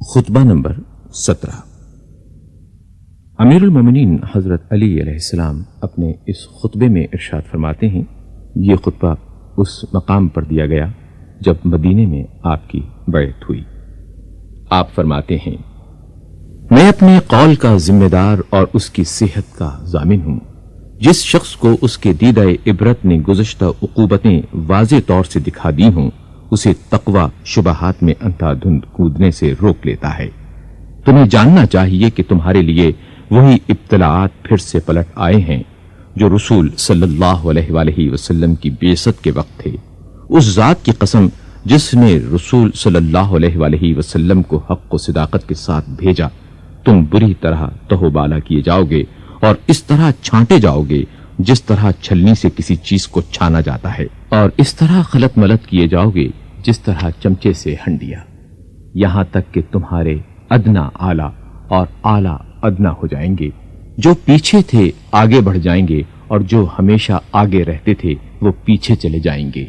خطبہ نمبر 17۔ امیر المومنین حضرت علی علیہ السلام اپنے اس خطبے میں ارشاد فرماتے ہیں، یہ خطبہ اس مقام پر دیا گیا جب مدینے میں آپ کی بیعت ہوئی۔ آپ فرماتے ہیں، میں اپنے قول کا ذمہ دار اور اس کی صحت کا ضامن ہوں۔ جس شخص کو اس کے دیدہ عبرت نے گزشتہ عقوبتیں واضح طور سے دکھا دی ہوں، اسے تقوی شبہات میں اندھا دھند کودنے سے روک لیتا ہے۔ تمہیں جاننا چاہیے کہ تمہارے لیے وہی ابتلاعات پھر سے پلٹ آئے ہیں جو رسول صلی اللہ علیہ وآلہ وسلم کی بعثت کے وقت تھے۔ اس ذات کی قسم جس نے رسول صلی اللہ علیہ وآلہ وسلم کو حق و صداقت کے ساتھ بھیجا، تم بری طرح تہو بالا کیے جاؤ گے اور اس طرح چھانٹے جاؤ گے جس طرح چھلنی سے کسی چیز کو چھانا جاتا ہے، اور اس طرح خلط ملط کیے جاؤ گے جس طرح چمچے سے ہنڈیا، یہاں تک کہ تمہارے ادنا اعلیٰ اور اعلیٰ ادنا ہو جائیں گے۔ جو پیچھے تھے آگے بڑھ جائیں گے اور جو ہمیشہ آگے رہتے تھے وہ پیچھے چلے جائیں گے۔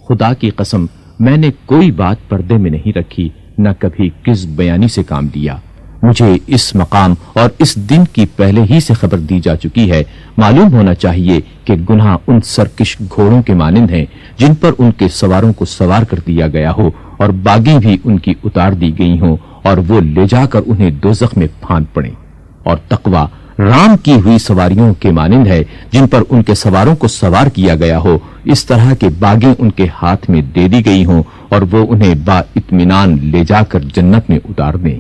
خدا کی قسم میں نے کوئی بات پردے میں نہیں رکھی، نہ کبھی کذب بیانی سے کام دیا۔ مجھے اس مقام اور اس دن کی پہلے ہی سے خبر دی جا چکی ہے۔ معلوم ہونا چاہیے کہ گناہ ان سرکش گھوڑوں کے مانند ہیں جن پر ان کے سواروں کو سوار کر دیا گیا ہو اور باگیں بھی ان کی اتار دی گئی ہوں اور وہ لے جا کر انہیں دوزخ میں پھاند پڑیں، اور تقوی رام کی ہوئی سواریوں کے مانند ہے جن پر ان کے سواروں کو سوار کیا گیا ہو، اس طرح کے باگیں ان کے ہاتھ میں دے دی گئی ہوں اور وہ انہیں با اطمینان لے جا کر جنت میں اتار دیں۔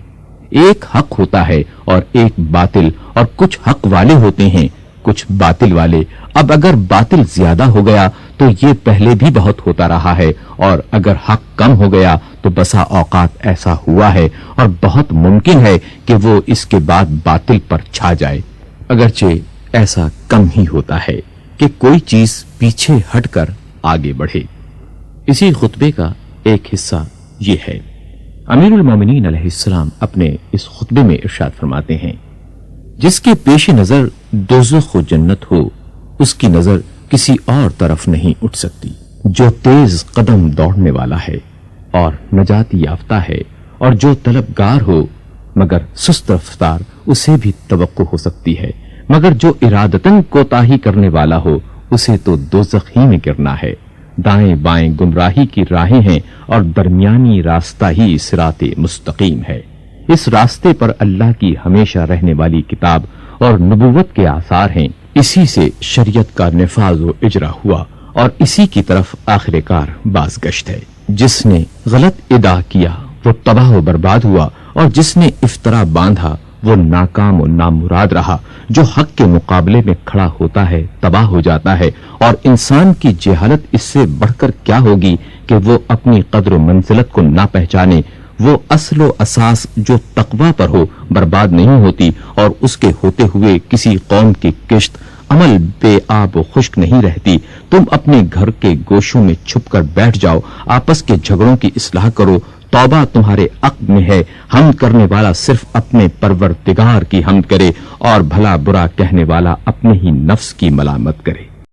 ایک حق ہوتا ہے اور ایک باطل، اور کچھ حق والے ہوتے ہیں کچھ باطل والے۔ اب اگر باطل زیادہ ہو گیا تو یہ پہلے بھی بہت ہوتا رہا ہے، اور اگر حق کم ہو گیا تو بسا اوقات ایسا ہوا ہے اور بہت ممکن ہے کہ وہ اس کے بعد باطل پر چھا جائے، اگرچہ ایسا کم ہی ہوتا ہے کہ کوئی چیز پیچھے ہٹ کر آگے بڑھے۔ اسی خطبے کا ایک حصہ یہ ہے۔ امیر المومنین علیہ السلام اپنے اس خطبے میں ارشاد فرماتے ہیں، جس کے پیش نظر دوزخ و جنت ہو، اس کی نظر کسی اور طرف نہیں اٹھ سکتی۔ جو تیز قدم دوڑنے والا ہے اور نجات یافتہ ہے، اور جو طلبگار ہو مگر سست رفتار، اسے بھی توقع ہو سکتی ہے، مگر جو ارادتاً کوتاہی کرنے والا ہو اسے تو دوزخ ہی میں گرنا ہے۔ دائیں بائیں گمراہی کی راہیں ہیں اور درمیانی راستہ ہی صراط مستقیم ہے۔ اس راستے پر اللہ کی ہمیشہ رہنے والی کتاب اور نبوت کے آثار ہیں، اسی سے شریعت کا نفاذ و اجرا ہوا اور اسی کی طرف آخر کار بازگشت ہے۔ جس نے غلط ادا کیا وہ تباہ و برباد ہوا، اور جس نے افطرا باندھا وہ ناکام و نامراد رہا۔ جو حق کے مقابلے میں کھڑا ہوتا ہے تباہ ہو جاتا ہے، اور انسان کی جہالت اس سے بڑھ کر کیا ہوگی کہ وہ اپنی قدر و منزلت کو نہ پہچانے۔ وہ اصل و اساس جو تقوی پر ہو برباد نہیں ہوتی، اور اس کے ہوتے ہوئے کسی قوم کی کشت عمل بے آب و خشک نہیں رہتی۔ تم اپنے گھر کے گوشوں میں چھپ کر بیٹھ جاؤ، آپس کے جھگڑوں کی اصلاح کرو، توبہ تمہارے عقد میں ہے۔ حمد کرنے والا صرف اپنے پروردگار کی حمد کرے، اور بھلا برا کہنے والا اپنے ہی نفس کی ملامت کرے۔